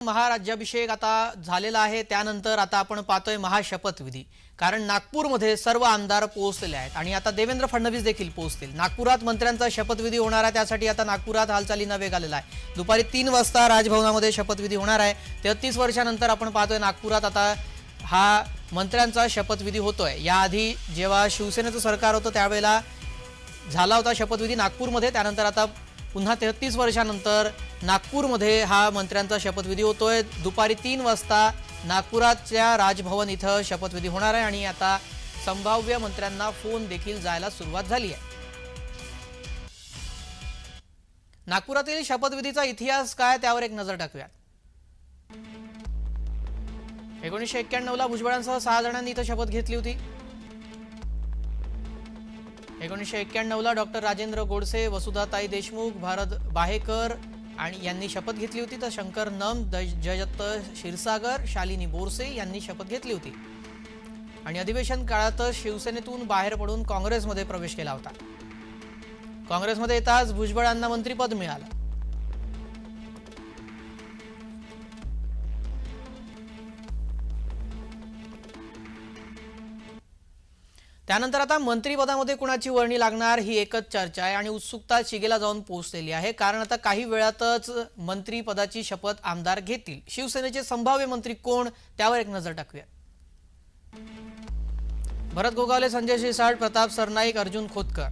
महाराज्याभिषेक आता झालेला आहे। त्यानंतर आता आपण पाहतोय महाशपथविधी। कारण नागपूरमध्ये सर्व आमदार पोहोचलेले आहेत आणि आता देवेंद्र फडणवीस देखील पोहोचतील। नागपुरात मंत्र्यांचा शपथविधी होणार आहे, त्यासाठी आता नागपुरात हालचालींना वेग आलेला आहे। दुपारी 3 वाजता राजभवनामध्ये शपथविधी होणार आहे। 33 वर्षांनंतर आपण पाहतोय नागपुरात आता हा मंत्र्यांचा शपथविधी होतोय। याआधी जेव्हा शिवसेनेचं सरकार होतं त्यावेळेला झाला होता शपथविधी नागपूरमध्ये, त्यानंतर आता पुन्हा 33 वर्षांनंतर नागपूरमध्ये हा मंत्र्यांचा शपथविधी होतोय। दुपारी 3 वाजता नागपुराच्या राजभवन इथं शपथविधी होणार आहे आणि आता संभाव्य मंत्र्यांना फोन देखील जायला सुरुवात झाली आहे। नागपुरातील शपथविधीचा इतिहास काय त्यावर एक नजर टाकूया। 1991 ला भुजबळांसह 6 जणांनी इथं शपथ घेतली होती। 1991 ला डॉक्टर राजेंद्र गोडसे, वसुधाताई देशमुख, भारत बाहेकर आणि यांनी शपथ घेतली होती। तर शंकर नम, जयदत्त क्षीरसागर, शालिनी बोरसे यांनी शपथ घेतली होती आणि अधिवेशन काळात शिवसेनेतून बाहेर पडून काँग्रेसमध्ये प्रवेश केला होता। काँग्रेसमध्ये येताच भुजबळांना मंत्रिपद मिळालं। त्यानंतर आता मंत्रिपदामध्ये कुणाची वर्णी लागणार ही एकच चर्चा आहे आणि उत्सुकता शिगेला जाऊन पोहोचलेली आहे। कारण आता काही वेळातच मंत्रिपदाची शपथ आमदार घेतील। शिवसेनेचे संभाव्य मंत्री कोण त्यावर एक नजर टाकूया। भरत गोगावले, संजय शिरसाट, प्रताप सरनाईक, अर्जुन खोतकर,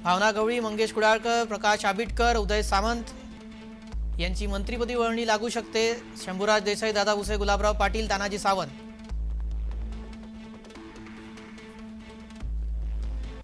भावना गवळी, मंगेश कुडाळकर, प्रकाश आबिटकर, उदय सामंत यांची मंत्रिपदी वर्णी लागू शकते। शंभूराज देसाई, दादा भुसे, गुलाबराव पाटील, तानाजी सावंत